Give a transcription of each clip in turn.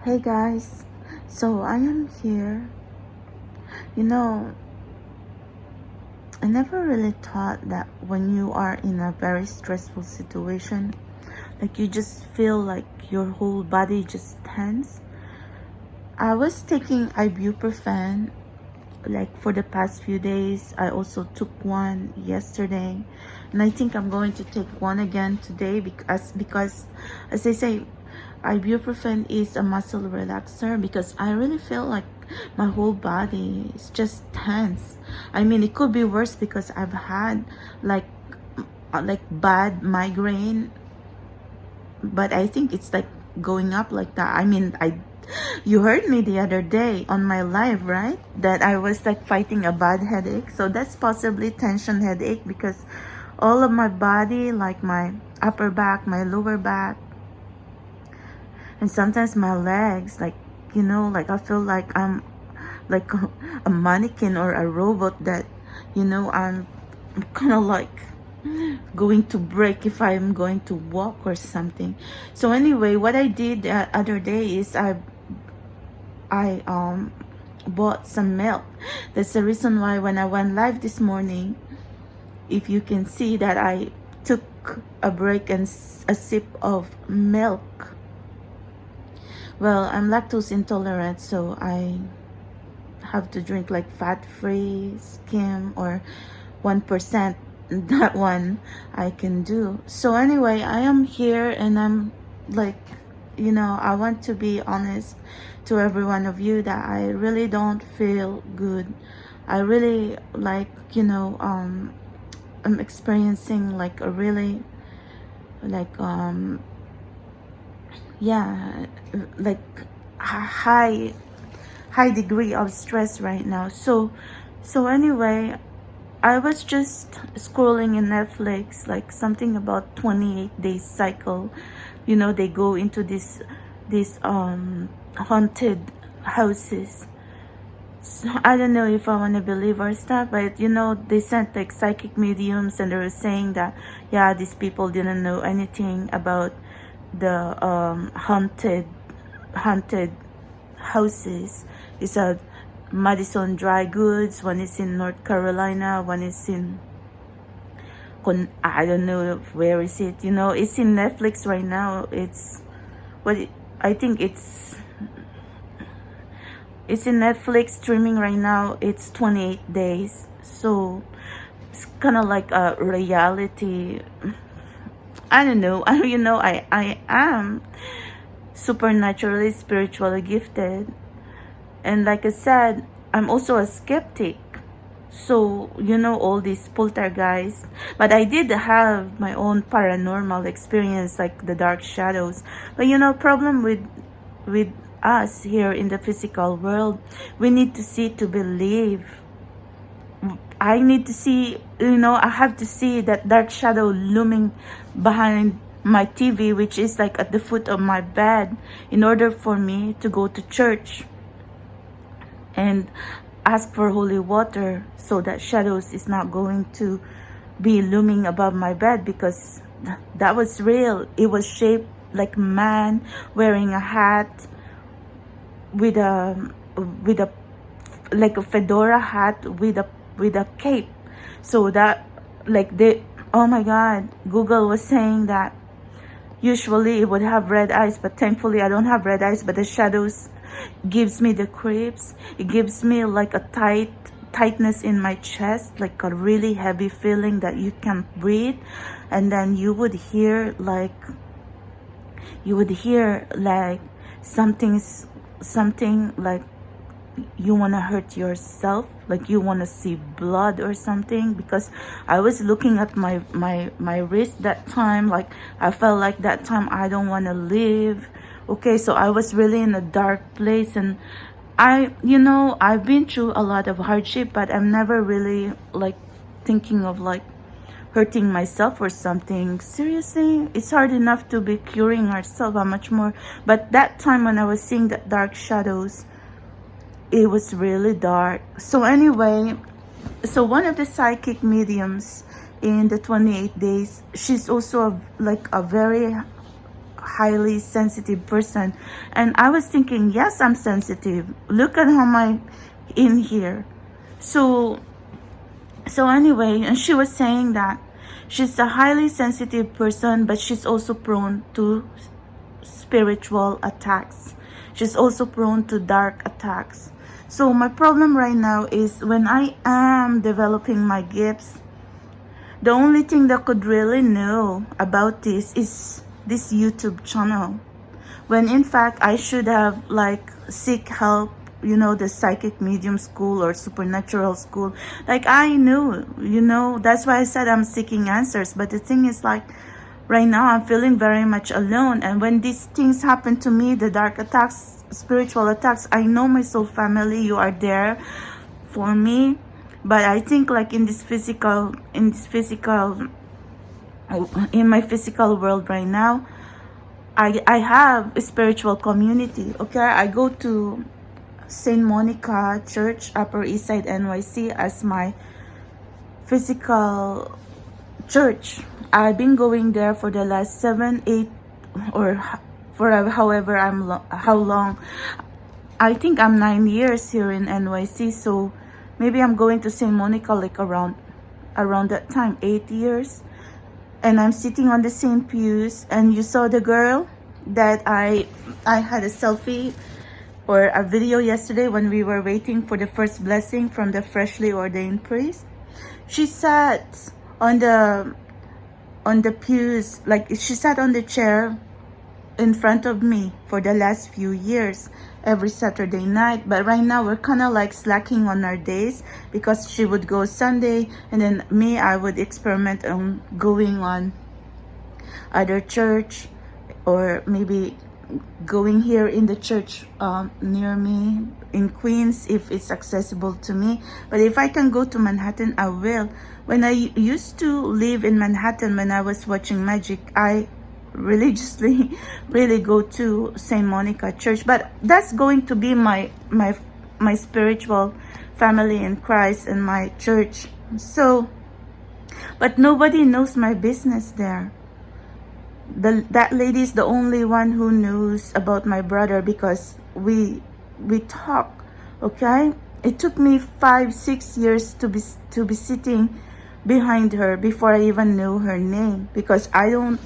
Hey guys, so I am here. You know, I never really thought that when you are in a very stressful situation, like you just feel like your whole body just tense. I was taking ibuprofen like for the past few days. I also took one yesterday, and I think I'm going to take one again today because as I say, ibuprofen is a muscle relaxer because I really feel like my whole body is just tense. I mean, it could be worse because I've had like bad migraine, but I think it's like going up like that. I mean, you heard me the other day on my live, right? That I was like fighting a bad headache. So that's possibly tension headache because all of my body, like my upper back, my lower back, and sometimes my legs, like, you know, like I feel like I'm like a mannequin or a robot that, you know, I'm kind of like going to break if I'm going to walk or something. So anyway, what I did the other day is I bought some milk. That's the reason why when I went live this morning, if you can see that I took a break and a sip of milk. Well, I'm lactose intolerant, so I have to drink like fat-free, skim, or 1%. That one I can do. So anyway, I am here and I'm like, you know, I want to be honest to every one of you that I really don't feel good. I really like, you know, I'm experiencing like a really like yeah, like high degree of stress right now. So anyway, I was just scrolling in Netflix, like something about 28 days cycle. You know, they go into this haunted houses. So I don't know if I want to believe or stuff, but you know, they sent like psychic mediums and they were saying that, yeah, these people didn't know anything about the haunted houses. It's a Madison Dry Goods, one is in North Carolina, one is in I don't know where is it, you know, it's in Netflix right now. It's I think it's in Netflix streaming right now. It's 28 days, so it's kind of like a reality. I don't know. You know, I am supernaturally spiritually gifted, and like I said, I'm also a skeptic. So, you know, all these poltergeists. But I did have my own paranormal experience, like the dark shadows. But you know, problem with us here in the physical world, we need to see to believe. I need to see, you know, I have to see that dark shadow looming behind my TV, which is like at the foot of my bed, in order for me to go to church and ask for holy water so that shadows is not going to be looming above my bed, because that was real. It was shaped like a man wearing a hat with a like a fedora hat with a cape. So that like oh my god, Google was saying that usually it would have red eyes, but thankfully I don't have red eyes, but the shadows gives me the creeps. It gives me like a tightness in my chest, like a really heavy feeling that you can't breathe. And then you would hear like something like you want to hurt yourself, like you want to see blood or something. Because I was looking at my wrist that time, like I felt like that time I don't want to live. Okay, so I was really in a dark place, and you know, I've been through a lot of hardship, but I'm never really like thinking of like hurting myself or something. Seriously, it's hard enough to be curing ourselves, how much more. But that time when I was seeing the dark shadows, it was really dark. So anyway, so one of the psychic mediums in the 28 days, she's also like a very highly sensitive person. And I was thinking, yes, I'm sensitive. Look at how I'm in here. So anyway, and she was saying that she's a highly sensitive person, but she's also prone to spiritual attacks. She's also prone to dark attacks. So my problem right now is when I am developing my gifts, the only thing that could really know about this is this YouTube channel. When in fact I should have like seek help, you know, the psychic medium school or supernatural school. Like I knew, you know, that's why I said I'm seeking answers. But the thing is, like, right now I'm feeling very much alone. And when these things happen to me, the dark attacks, spiritual attacks, I know my soul family, you are there for me. But I think like in my physical world right now, I have a spiritual community. Okay, I go to St. Monica Church, Upper East Side, NYC as my physical church. I've been going there for the last 7, 8, or for however how long. I think I'm 9 years here in NYC, so maybe I'm going to St. Monica like around that time, 8 years. And I'm sitting on the same pews, and you saw the girl that I had a selfie or a video yesterday when we were waiting for the first blessing from the freshly ordained priest. She sat on the pews, like she sat on the chair in front of me for the last few years every Saturday night. But right now we're kind of like slacking on our days because she would go Sunday, and then me, I would experiment on going on other church, or maybe going here in the church near me in Queens if it's accessible to me. But if I can go to Manhattan, I will. When I used to live in Manhattan, when I was watching magic, I religiously really go to St. Monica Church. But that's going to be my spiritual family in Christ and my church. So, but nobody knows my business there. That lady is the only one who knows about my brother because we talk. Okay, it took me 5-6 years to be sitting behind her before I even knew her name, because I don't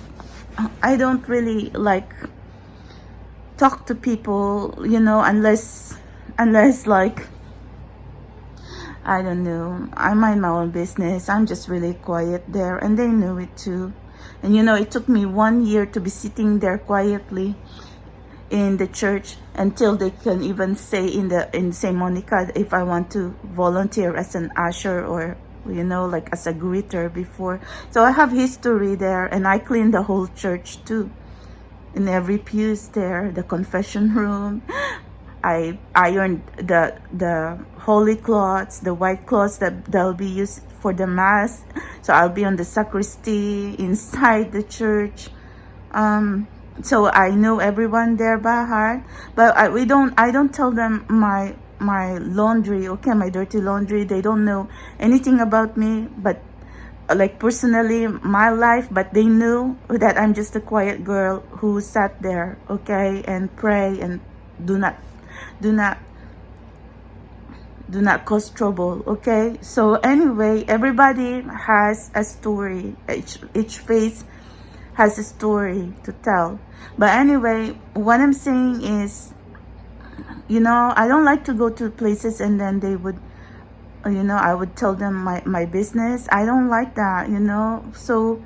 really like talk to people, you know, unless like, I don't know, I mind my own business. I'm just really quiet there, and they knew it too. And you know, it took me 1 year to be sitting there quietly in the church until they can even say in St. Monica if I want to volunteer as an usher or, you know, like as a greeter before. So I have history there, and I clean the whole church too. In every pews there, the confession room, I ironed the holy cloths, the white cloths that'll be used for the mass. So I'll be on the sacristy inside the church. So I know everyone there by heart. But I don't tell them my laundry, okay, my dirty laundry. They don't know anything about me, but like personally my life, but they knew that I'm just a quiet girl who sat there, okay, and pray and do not cause trouble, okay? So anyway, everybody has a story. Each face has a story to tell. But anyway, what I'm saying is, you know, I don't like to go to places and then they would, you know, I would tell them my business. I don't like that, you know. So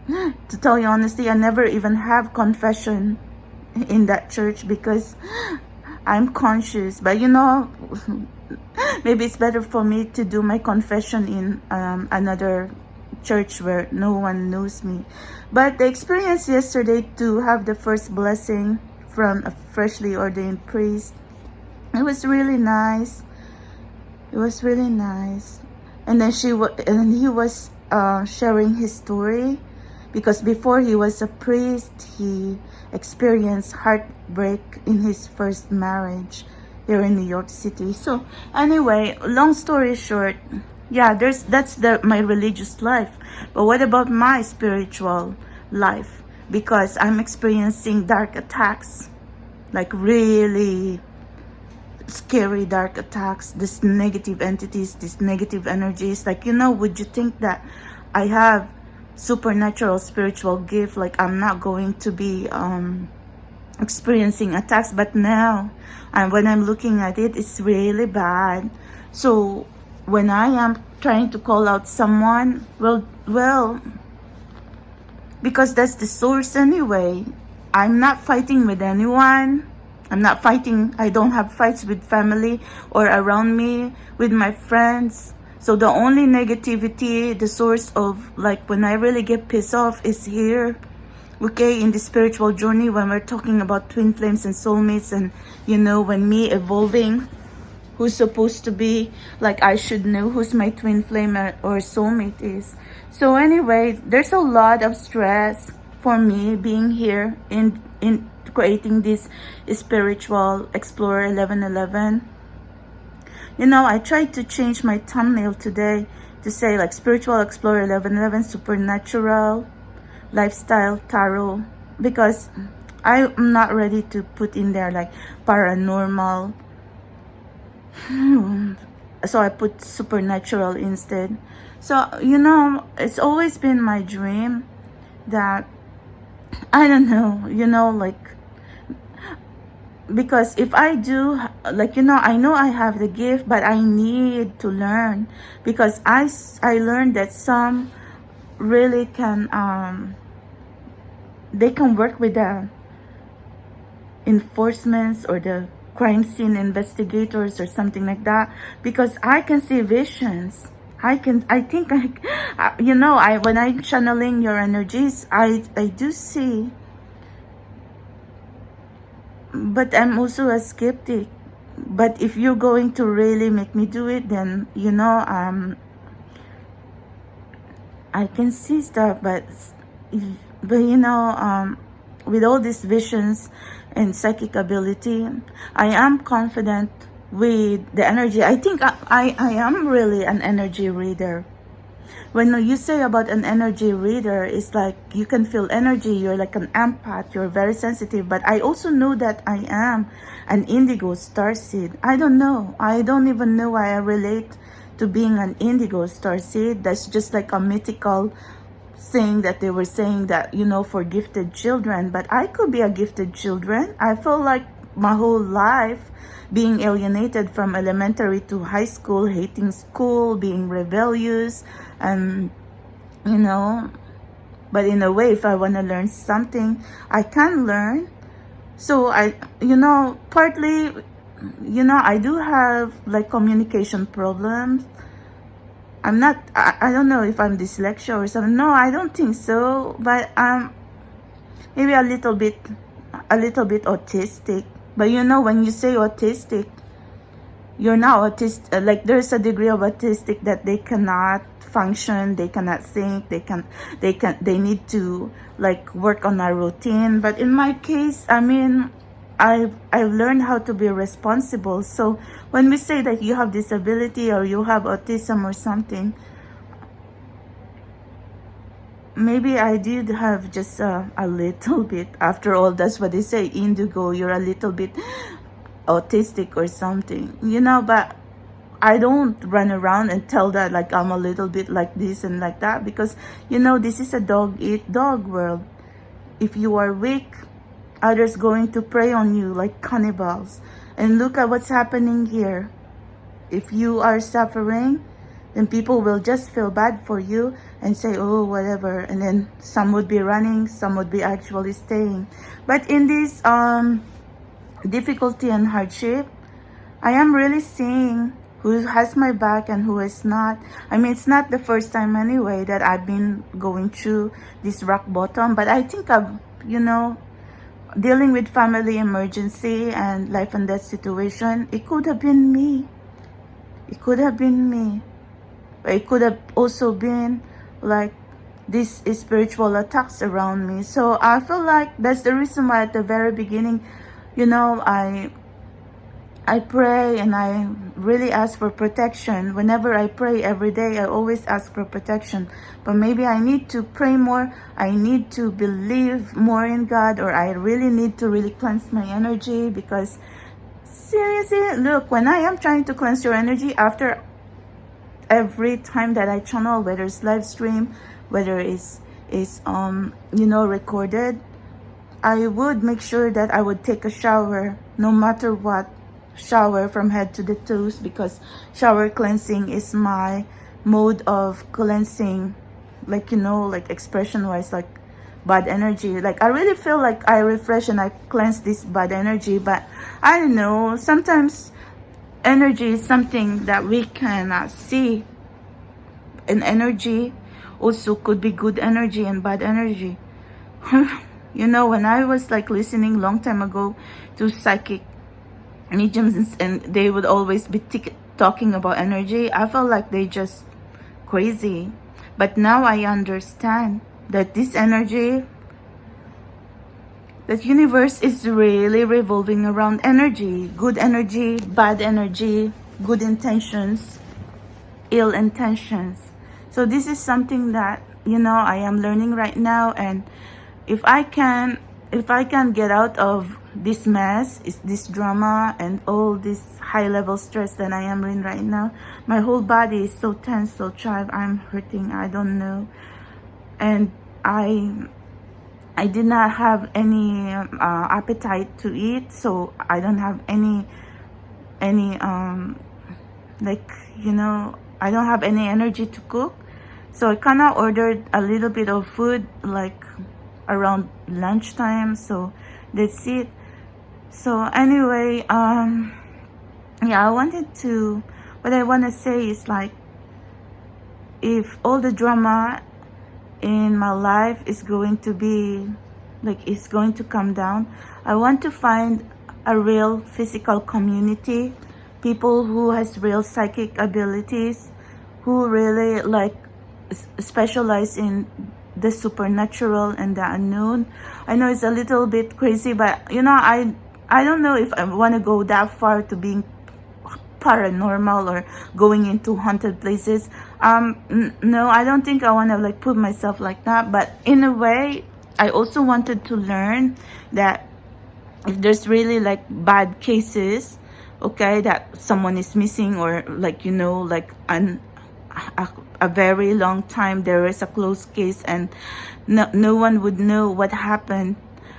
to tell you honestly, I never even have confession in that church because I'm conscious. But you know, maybe it's better for me to do my confession in another church where no one knows me. But the experience yesterday to have the first blessing from a freshly ordained priest, it was really nice. It was really nice. And then he was sharing his story, because before he was a priest, he experienced heartbreak in his first marriage here in New York City. So anyway, long story short, yeah, that's my religious life. But what about my spiritual life? because I'm experiencing dark attacks, like really scary dark attacks, these negative entities, these negative energies. Like, you know, would you think that I have supernatural spiritual gift, like I'm not going to be experiencing attacks? But now, when I'm looking at it, it's really bad. So when I am trying to call out someone, well, because that's the source anyway. I'm not fighting with anyone. I'm not fighting. I don't have fights with family or around me, with my friends. So the only negativity, the source of, like, when I really get pissed off is here. Okay, in the spiritual journey, when we're talking about twin flames and soulmates, and, you know, when me evolving, who's supposed to be, like, I should know who's my twin flame or soulmate is. So anyway, there's a lot of stress for me being here in creating this spiritual explorer 1111. You know, I tried to change my thumbnail today to say like spiritual explorer 1111, supernatural lifestyle tarot, because I'm not ready to put in there like paranormal. So I put supernatural instead. So, you know, it's always been my dream that, I don't know, you know, like, because if I do, like, you know I have the gift, but I need to learn, because I learned that some really can, they can work with the enforcements or the crime scene investigators or something like that, because I can see visions. You know, when I'm channeling your energies, I do see. But I'm also a skeptic. But if you're going to really make me do it, then, you know, I can see stuff. But you know, with all these visions and psychic ability, I am confident with the energy. I think I am really an energy reader. When you say about an energy reader, it's like you can feel energy. You're like an empath. You're very sensitive. But I also know that I am an indigo starseed. I don't know. I don't even know why I relate to being an indigo starseed. That's just like a mythical thing that they were saying that, you know, for gifted children. But I could be a gifted children. I feel like my whole life being alienated from elementary to high school, hating school, being rebellious, and, you know, but in a way, if I want to learn something, I can learn. So you know, partly, you know, I do have like communication problems. I'm not, I don't know if I'm dyslexia or something. No, I don't think so. But maybe a little bit autistic. But you know, when you say autistic, you're not autistic. Like, there's a degree of autistic that they cannot function, they cannot think, they need to like work on a routine. But in my case, I mean, I've learned how to be responsible. So when we say that you have disability or you have autism or something, maybe I did have just a little bit. After all, that's what they say, indigo, you're a little bit autistic or something, you know. But I don't run around and tell that like I'm a little bit like this and like that, because, you know, this is a dog-eat-dog world. If you are weak, others going to prey on you like cannibals. And look at what's happening here. If you are suffering, then people will just feel bad for you and say, oh, whatever. And then some would be running, some would be actually staying. But in this difficulty and hardship, I am really seeing who has my back and who is not. I mean, it's not the first time anyway that I've been going through this rock bottom. But I think I've, you know, dealing with family emergency and life and death situation, it could have been me. It could have been me. It could have also been like these spiritual attacks around me. So I feel like that's the reason why at the very beginning, you know, I pray and I really ask for protection. Whenever I pray every day, I always ask for protection. But maybe I need to pray more. I need to believe more in God, or I really need to really cleanse my energy, because seriously, look, when I am trying to cleanse your energy after every time that I channel, whether it's live stream, whether it's you know, recorded, I would make sure that I would take a shower no matter what. Shower from head to the toes, because shower cleansing is my mode of cleansing, like, you know, like expression wise, like bad energy. Like I really feel like I refresh and I cleanse this bad energy. But I don't know, sometimes energy is something that we cannot see, and energy also could be good energy and bad energy. You know, when I was like listening long time ago to psychic mediums, and they would always be talking about energy, I felt like they just crazy. But now I understand that this energy, that universe is really revolving around energy. Good energy, bad energy, good intentions, ill intentions. So this is something that, you know, I am learning right now. And if I can get out of this mess, is this drama and all this high level stress that I am in right now, my whole body is so tense, so tired, I'm hurting, I don't know. And I did not have any appetite to eat, so I don't have any like, you know, I don't have any energy to cook. So I kind of ordered a little bit of food like around lunchtime, so that's it. So anyway, yeah, what I want to say is, like, if all the drama in my life is going to be like, it's going to come down, I want to find a real physical community, people who has real psychic abilities, who really like specialize in the supernatural and the unknown. I know it's a little bit crazy, but you know, I don't know if I want to go that far to being paranormal or going into haunted places. No, I don't think I want to like put myself like that. But in a way, I also wanted to learn that if there's really like bad cases, okay, that someone is missing, or like, you know, like a very long time there is a closed case and no one would know what happened.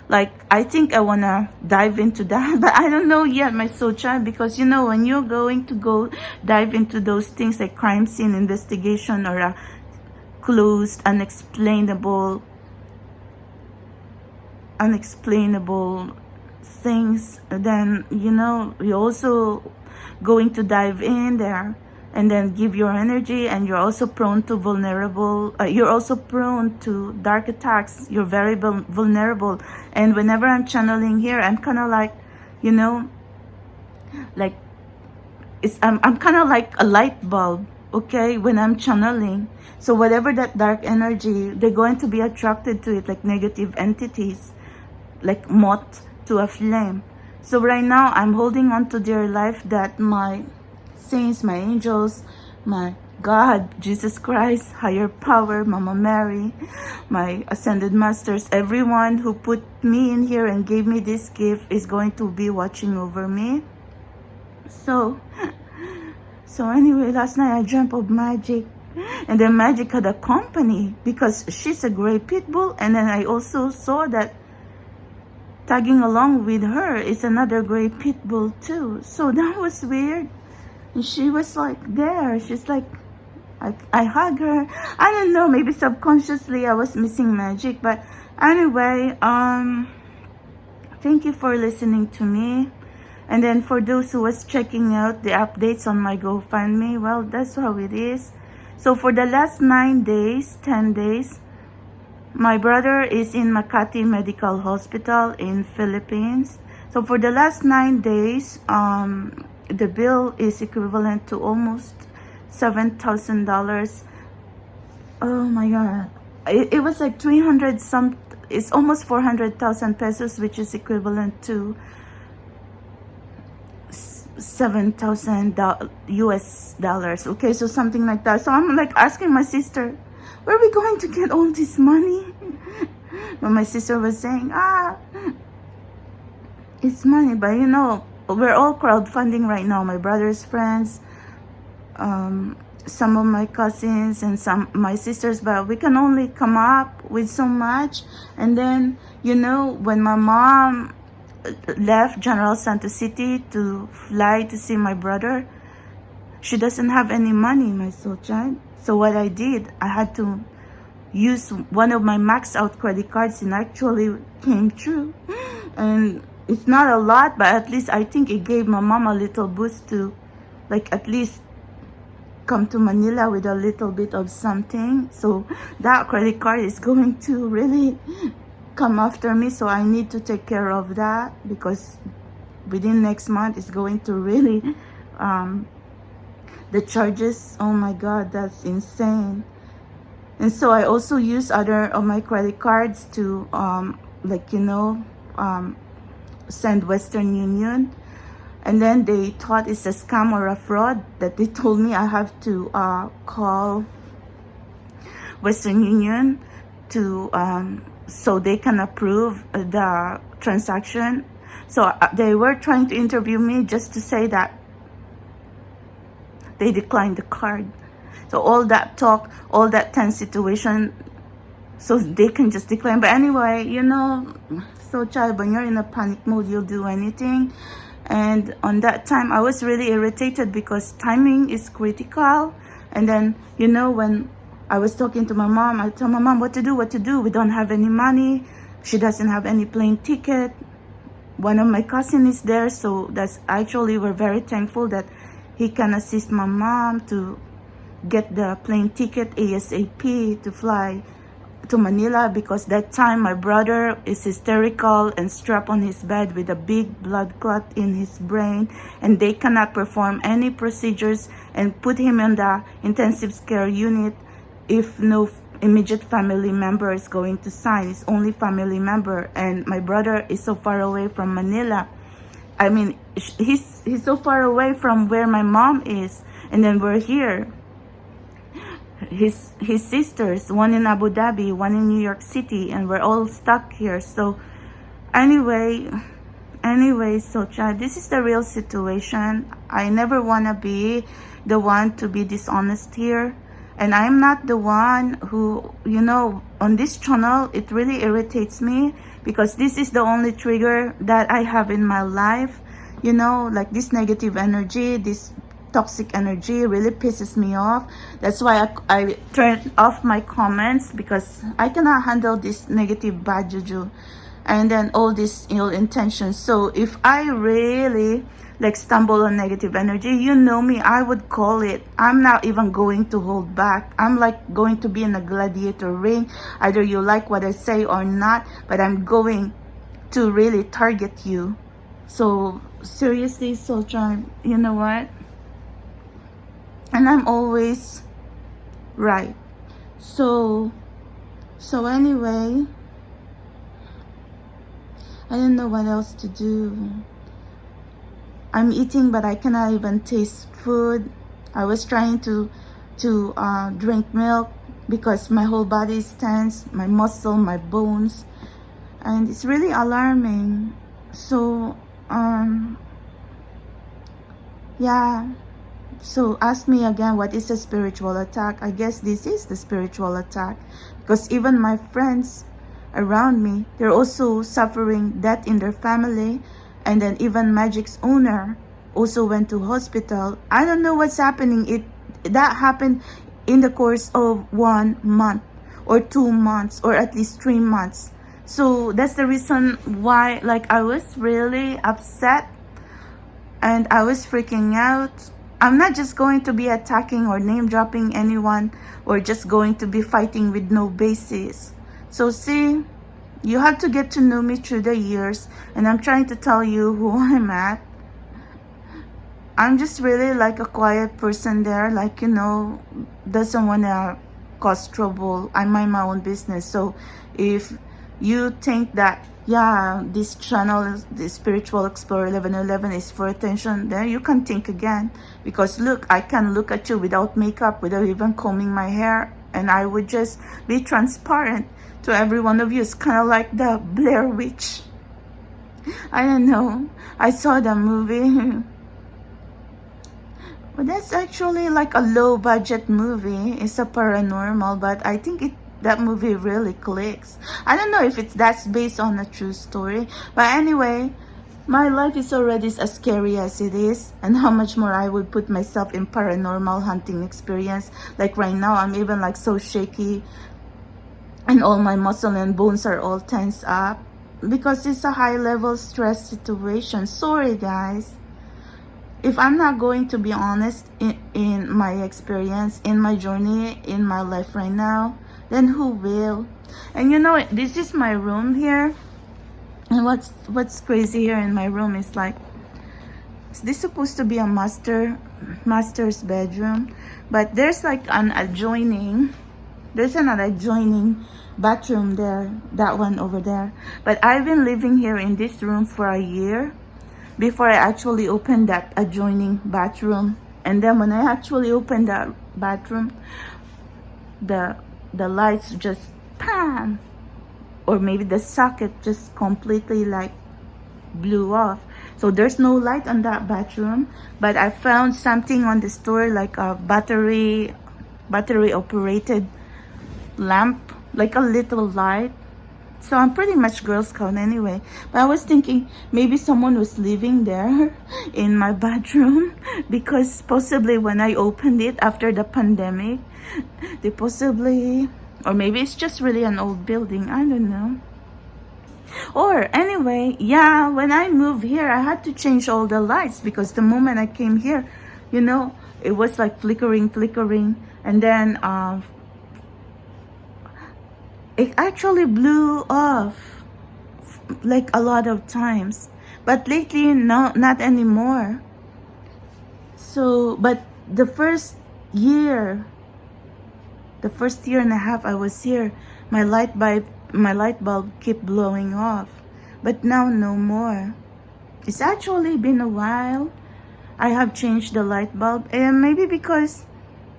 Like, I think I want to dive into that, but I don't know yet, my soul child, because, you know, when you're going to go dive into those things like crime scene investigation or a closed, unexplainable things, then, you know, you're also going to dive in there and then give your energy, and you're also prone to you're also prone to dark attacks. You're very vulnerable. And whenever I'm channeling here, I'm kind of like, you know, like I'm kind of like a light bulb, okay, when I'm channeling. So whatever that dark energy, they're going to be attracted to it, like negative entities, like moth to a flame. So right now I'm holding on to dear life that my saints, my angels, my God, Jesus Christ, higher power, Mama Mary, my ascended masters, everyone who put me in here and gave me this gift is going to be watching over me. So anyway, last night I dreamt of Magic, and then Magic had a company because she's a gray pit bull, and then I also saw that tagging along with her is another gray pit bull too. So that was weird. And she was like there. She's like, I hug her. I don't know, maybe subconsciously I was missing Magic. But anyway, thank you for listening to me. And then for those who was checking out the updates on my GoFundMe, well, that's how it is. So for the last 9 days, 10 days, my brother is in Makati Medical Hospital in Philippines. So for the last 9 days, the bill is equivalent to almost $7,000. Oh my God. It was like 300 some, it's almost 400,000 pesos, which is equivalent to $7,000 US dollars. Okay, so something like that. So I'm like asking my sister, where are we going to get all this money? But my sister was saying, it's money, but you know, we're all crowdfunding right now. My brother's friends, some of my cousins and some my sisters, but we can only come up with so much. And then, you know, when my mom left General Santos City to fly to see my brother, she doesn't have any money, my soul child. So what I did, I had to use one of my maxed out credit cards, and actually came true. And it's not a lot, but at least I think it gave my mom a little boost to, like, at least come to Manila with a little bit of something. So that credit card is going to really come after me, so I need to take care of that, because within next month it's going to really the charges, oh my god, that's insane. And so I also use other of my credit cards to like, you know, send Western Union. And then they thought it's a scam or a fraud, that they told me I have to call Western Union to so they can approve the transaction. So they were trying to interview me just to say that they declined the card. So all that talk, all that tense situation, so they can just decline. But anyway, you know, so child, when you're in a panic mode, you'll do anything. And on that time, I was really irritated because timing is critical. And then, you know, when I was talking to my mom, I told my mom what to do. We don't have any money. She doesn't have any plane ticket. One of my cousins is there, so that's actually, we're very thankful that he can assist my mom to get the plane ticket ASAP to fly to Manila, because that time my brother is hysterical and strapped on his bed with a big blood clot in his brain, and they cannot perform any procedures and put him in the intensive care unit if no immediate family member is going to sign. It's only family member, and my brother is so far away from Manila. I mean, he's so far away from where my mom is, and then we're here. His sisters, one in Abu Dhabi, one in New York City, and we're all stuck here. So anyway, so child, this is the real situation. I never want to be the one to be dishonest here, and I'm not the one who, you know, on this channel, it really irritates me because this is the only trigger that I have in my life, you know, like this negative energy, this toxic energy really pisses me off. That's why I turned off my comments, because I cannot handle this negative bad juju and then all these ill intentions. So if I really like stumble on negative energy, you know me, I would call it. I'm not even going to hold back. I'm like going to be in a gladiator ring. Either you like what I say or not, but I'm going to really target you. So seriously, Soul Tribe, you know what? And I'm always right. So anyway, I don't know what else to do. I'm eating, but I cannot even taste food. I was trying to drink milk because my whole body is tense, my muscle, my bones, and it's really alarming. So yeah. So ask me again, what is a spiritual attack? I guess this is the spiritual attack, because even my friends around me, they're also suffering death in their family. And then even Magic's owner also went to hospital. I don't know what's happening. That happened in the course of 1 month or 2 months or at least 3 months. So that's the reason why, like, I was really upset and I was freaking out. I'm not just going to be attacking or name dropping anyone or just going to be fighting with no basis. So see, you have to get to know me through the years, and I'm trying to tell you who I'm at. I'm just really like a quiet person there, like, you know, doesn't want to cause trouble. I mind my own business. So if you think that yeah, this channel, the Spiritual Explorer 1111, is for attention, then you can think again. Because look, I can look at you without makeup, without even combing my hair, and I would just be transparent to every one of you. It's kind of like the Blair Witch. I don't know. I saw the movie. But that's actually like a low budget movie. It's a paranormal, but I think that movie really clicks. I don't know if that's based on a true story. But anyway, my life is already as scary as it is. And how much more I would put myself in paranormal hunting experience. Like right now, I'm even like so shaky. And all my muscle and bones are all tensed up. Because it's a high level stress situation. Sorry guys. If I'm not going to be honest in my experience, in my journey, in my life right now, then who will? And you know, this is my room here. And what's crazy here in my room is like, is this supposed to be a master's bedroom? But there's like there's another adjoining bathroom there, that one over there. But I've been living here in this room for a year before I actually opened that adjoining bathroom. And then when I actually opened that bathroom, the lights just bam, or maybe the socket just completely like blew off. So there's no light on that bathroom. But I found something on the store, like a battery operated lamp, like a little light. So I'm pretty much Girl Scout anyway. But I was thinking maybe someone was living there in my bedroom, because possibly when I opened it after the pandemic, they possibly, or maybe it's just really an old building, I don't know. Or anyway, yeah, when I moved here, I had to change all the lights, because the moment I came here, you know, it was like flickering. And then it actually blew off like a lot of times, but lately no, not anymore. So but the first year and a half I was here, my light bulb kept blowing off, but now no more. It's actually been a while I have changed the light bulb, and maybe because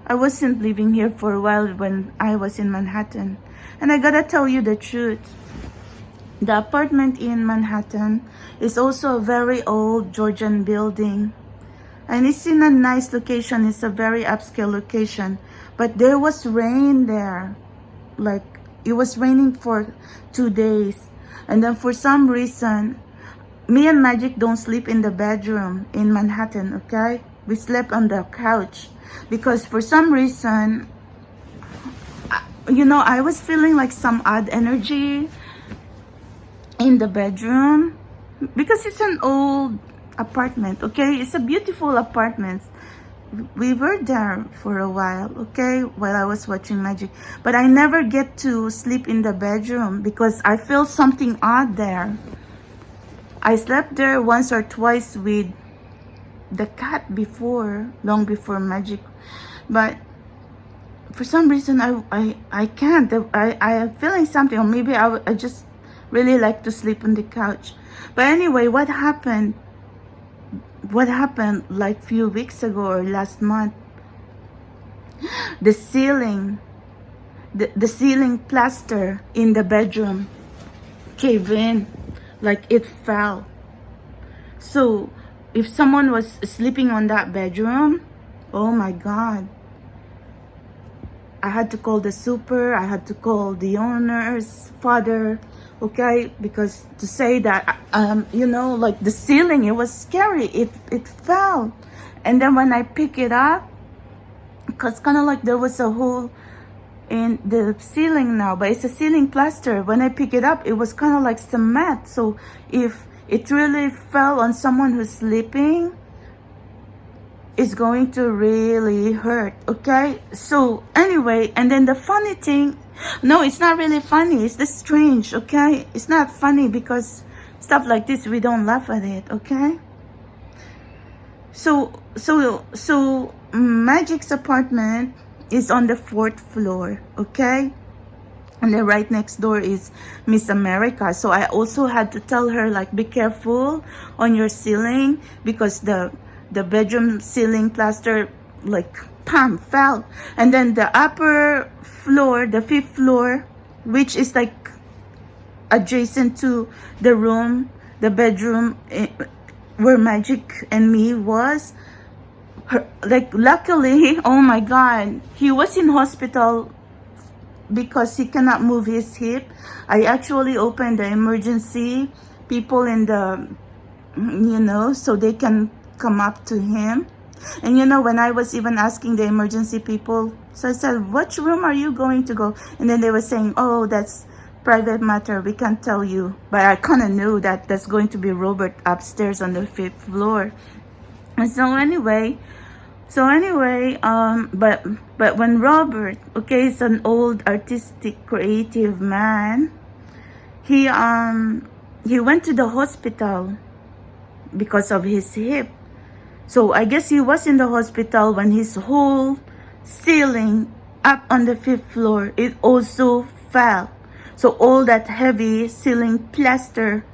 I wasn't living here for a while when I was in Manhattan. And I gotta tell you the truth, the apartment in Manhattan is also a very old Georgian building. And it's in a nice location. It's a very upscale location. But there was rain there. Like, it was raining for 2 days. And then for some reason, me and Magic don't sleep in the bedroom in Manhattan, okay? We slept on the couch. Because for some reason, you know, I was feeling like some odd energy in the bedroom, because it's an old apartment, okay? It's a beautiful apartment. We were there for a while, okay, while I was watching Magic. But I never get to sleep in the bedroom because I feel something odd there. I slept there once or twice with the cat before, long before Magic. But for some reason, I can't. I am feeling something, or maybe I just really like to sleep on the couch. But anyway, what happened like few weeks ago or last month, the ceiling plaster in the bedroom caved in, like it fell. So if someone was sleeping on that bedroom, oh my God, I had to call the super, I had to call the owner's father, okay, because to say that, you know, like the ceiling, it was scary, it fell. And then when I pick it up, because kind of like there was a hole in the ceiling now, but it's a ceiling plaster. When I pick it up, it was kind of like cement. So if it really fell on someone who's sleeping, it's going to really hurt, okay? So anyway, and then the funny thing, no, it's not really funny, it's just strange, okay? It's not funny because stuff like this, we don't laugh at it, okay? So Magic's apartment is on the 4th floor, okay? and then right next door is Miss America. So I also had to tell her, like, be careful on your ceiling, because the bedroom ceiling plaster, like, pam, fell. And then the upper floor, the 5th floor, which is like adjacent to the room, the bedroom where Magic and me was, like, luckily, oh my God, he was in hospital because he cannot move his hip. I actually opened the emergency people in the, so they can come up to him. And when I was even asking the emergency people, so I said, which room are you going to go? And then they were saying, oh, that's private matter, we can't tell you. But I kind of knew that that's going to be Robert upstairs on the 5th floor. And so anyway, but when Robert, okay, is an old artistic creative man, he went to the hospital because of his hip. So I guess he was in the hospital when his whole ceiling up on the 5th floor, it also fell. So all that heavy ceiling plaster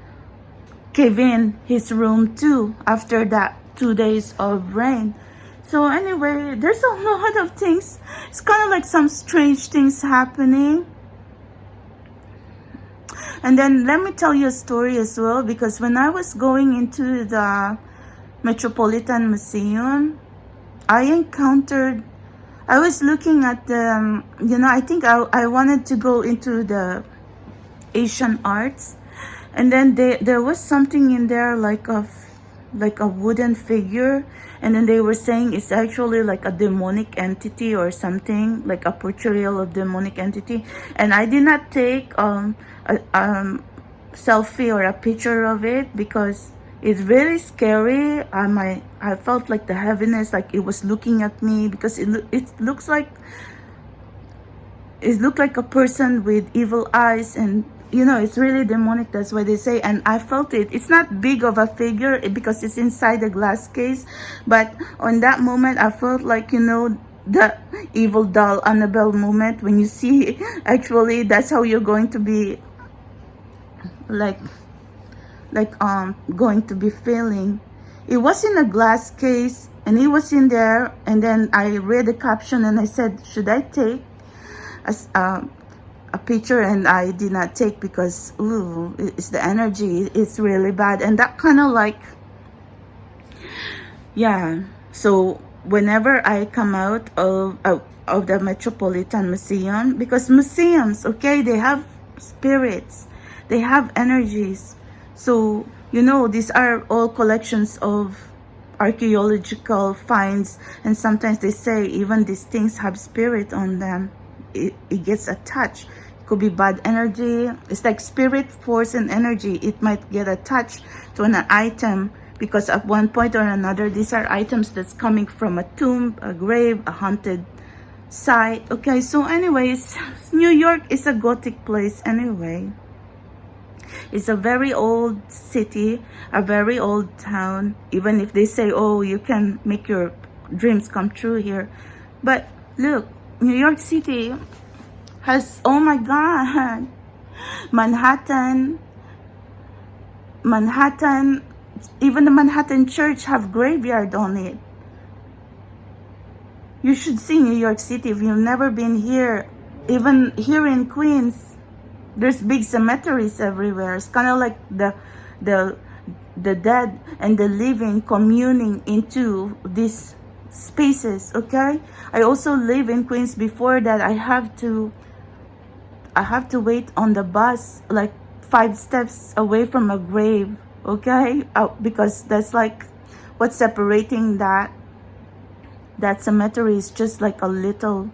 cave in his room too after that 2 days of rain. So anyway, there's a lot of things. It's kind of like some strange things happening. And then let me tell you a story as well, because when I was going into the Metropolitan Museum, I was looking at the, I think I wanted to go into the Asian arts. And then there was something in there like a wooden figure, and then they were saying it's actually like a demonic entity or something, like a portrayal of demonic entity. And I did not take a selfie or a picture of it because it's very scary. I felt like the heaviness, like it was looking at me, because it looked like a person with evil eyes, and it's really demonic. That's why they say. And I felt it. It's not big of a figure because it's inside a glass case, but on that moment I felt like, the evil doll Annabelle moment, when you see actually that's how you're going to be going to be feeling. It was in a glass case and he was in there, and then I read the caption and I said, should I take a picture? And I did not take because it's the energy, it's really bad. And that kind of like, yeah. So whenever I come out of the Metropolitan Museum, because museums, okay, they have spirits, they have energies. So these are all collections of archaeological finds, and sometimes they say even these things have spirit on them. It gets attached. It could be bad energy. It's like spirit, force, and energy. It might get attached to an item, because at one point or another, these are items that's coming from a tomb, a grave, a haunted site. Okay, so anyways, New York is a gothic place anyway. It's a very old city, a very old town. Even if they say, oh, you can make your dreams come true here. But look, New York City has, oh my God, Manhattan, even the Manhattan Church have graveyard on it. You should see New York City if you've never been here. Even here in Queens, there's big cemeteries everywhere. It's kind of like the dead and the living communing into these spaces. Okay, I also live in Queens. Before that, I have to wait on the bus like 5 steps away from a grave. Okay, because that's like what's separating that cemetery is just like a little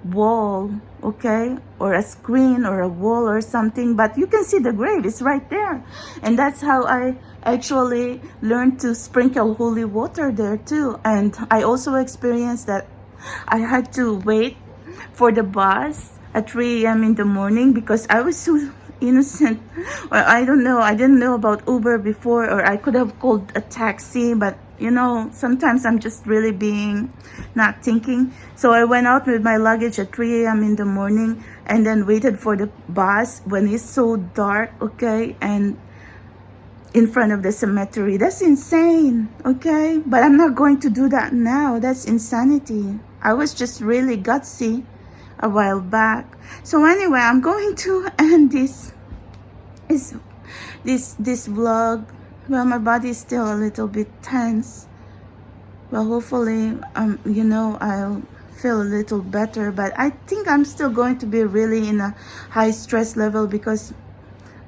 wall, okay, or a screen or a wall or something, but you can see the grave, it's right there. And that's how I actually learned to sprinkle holy water there too. And I also experienced that I had to wait for the bus at 3 a.m. in the morning because I was innocent, or I don't know, I didn't know about Uber before, or I could have called a taxi, but you know, sometimes I'm just really being not thinking. So I went out with my luggage at 3 a.m. in the morning and then waited for the bus when it's so dark, okay, and in front of the cemetery. That's insane, okay? But I'm not going to do that now. That's insanity. I was just really gutsy a while back. So anyway, I'm going to end this vlog. Well, my body is still a little bit tense. Well, hopefully, you know, I'll feel a little better. But I think I'm still going to be really in a high stress level because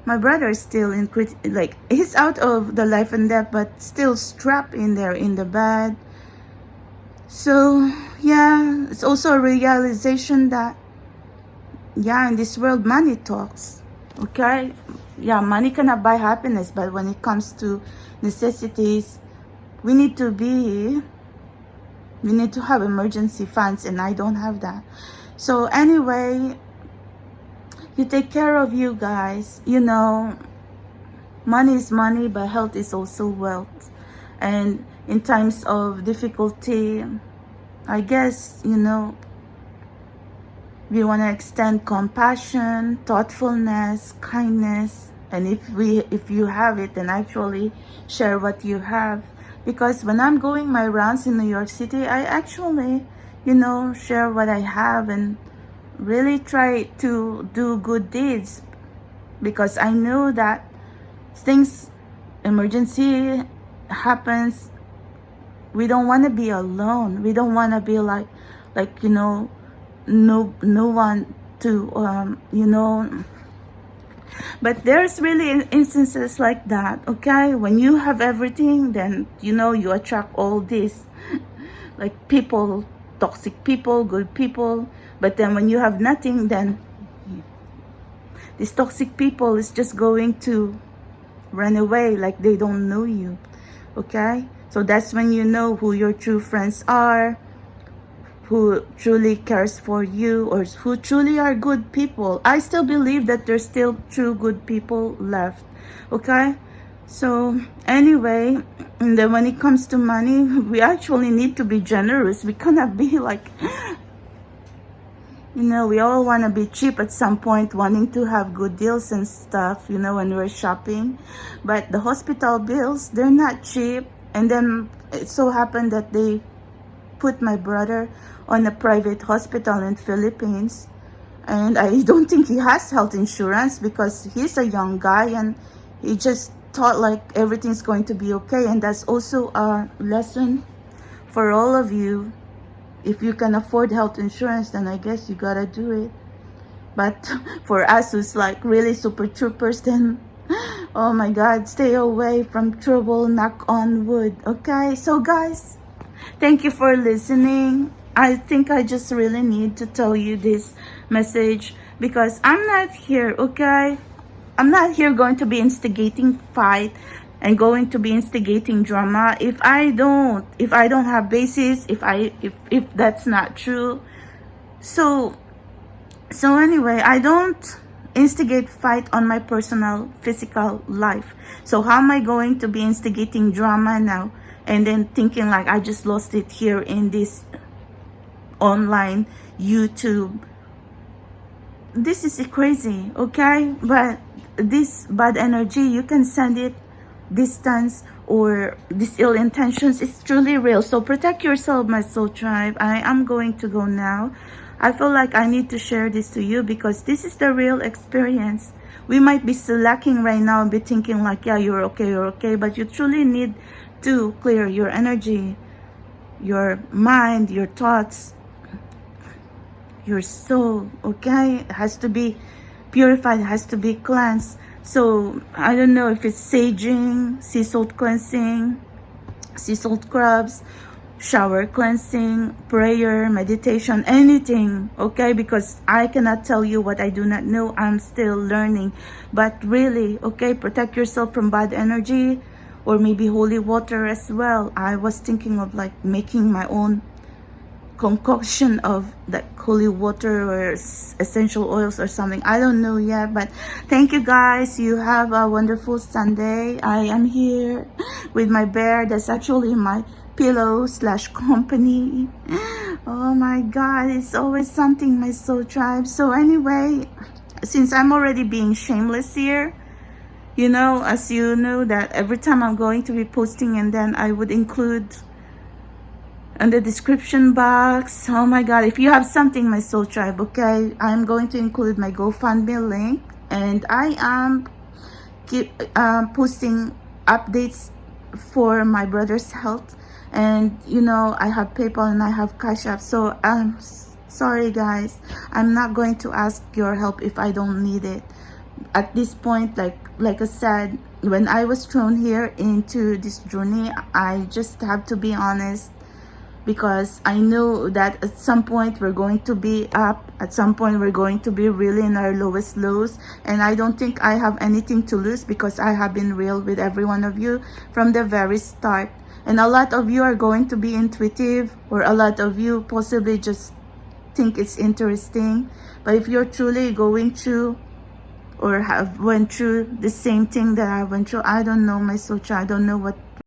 my brother is still in like he's out of the life and death, but still strapped in there in the bed. So yeah, it's also a realization that yeah, in this world money talks, okay? Yeah, money cannot buy happiness, but when it comes to necessities, we need to have emergency funds, and I don't have that. So anyway, you take care of you guys. You know, money is money, but health is also wealth. And in times of difficulty, I guess, you know, we want to extend compassion, thoughtfulness, kindness, and if you have it, then actually share what you have. Because when I'm going my rounds in New York City, I actually, you know, share what I have and really try to do good deeds, because I know that emergency happens. We don't want to be alone. We don't want to be like you know, no one to you know. But there's really instances like that, okay? When you have everything, then you know you attract all this like people, toxic people, good people. But then when you have nothing, then these toxic people is just going to run away like they don't know you, okay? So that's when you know who your true friends are, who truly cares for you, or who truly are good people. I still believe that there's still true good people left, okay? So anyway, and then when it comes to money, we actually need to be generous. We cannot be like, you know, we all want to be cheap at some point, wanting to have good deals and stuff, you know, when we're shopping. But the hospital bills, they're not cheap. And then it so happened that they put my brother on a private hospital in Philippines, and I don't think he has health insurance because he's a young guy and he just thought like everything's going to be okay. And that's also a lesson for all of you. If you can afford health insurance, then I guess you gotta do it. But for us who's like really super troopers, then oh my God, stay away from trouble, knock on wood, okay? So guys, thank you for listening. I think I just really need to tell you this message because I'm not here, okay? I'm not here going to be instigating fight and going to be instigating drama if I don't have basis, if that's not true. So anyway, I don't instigate fight on my personal physical life. So how am I going to be instigating drama now and then thinking like I just lost it here in this online YouTube? This is crazy, okay? But this bad energy, you can send it distance, or these ill intentions is truly real. So protect yourself, my soul tribe. I am going to go now. I feel like I need to share this to you because this is the real experience. We might be slacking right now and be thinking like, yeah, you're okay, but you truly need to clear your energy, your mind, your thoughts, your soul, okay? It has to be purified, it has to be cleansed. So I don't know if it's saging, sea salt cleansing, sea salt scrubs, shower cleansing, prayer, meditation, anything, okay? Because I cannot tell you what I do not know. I'm still learning. But really, okay, protect yourself from bad energy, or maybe holy water as well. I was thinking of like making my own concoction of that holy water or essential oils or something. I don't know yet, but thank you guys. You have a wonderful Sunday. I am here with my bear. That's actually my pillow slash company. Oh my God, it's always something, my soul tribe. So anyway, since I'm already being shameless here, you know, as you know, that every time I'm going to be posting, and then I would include in the description box, oh my God, if you have something, my soul tribe, okay, I'm going to include my GoFundMe link, and I am posting updates for my brother's health. And you know, I have PayPal and I have CASHAPP, so I'm sorry guys, I'm not going to ask your help if I don't need it at this point. Like I said, when I was thrown here into this journey, I just have to be honest, because I know that at some point we're going to be up, at some point we're going to be really in our lowest lows, and I don't think I have anything to lose, because I have been real with every one of you from the very start. And a lot of you are going to be intuitive, or a lot of you possibly just think it's interesting. But if you're truly going through or have went through the same thing that I went through, I don't know, my soul child, I don't know what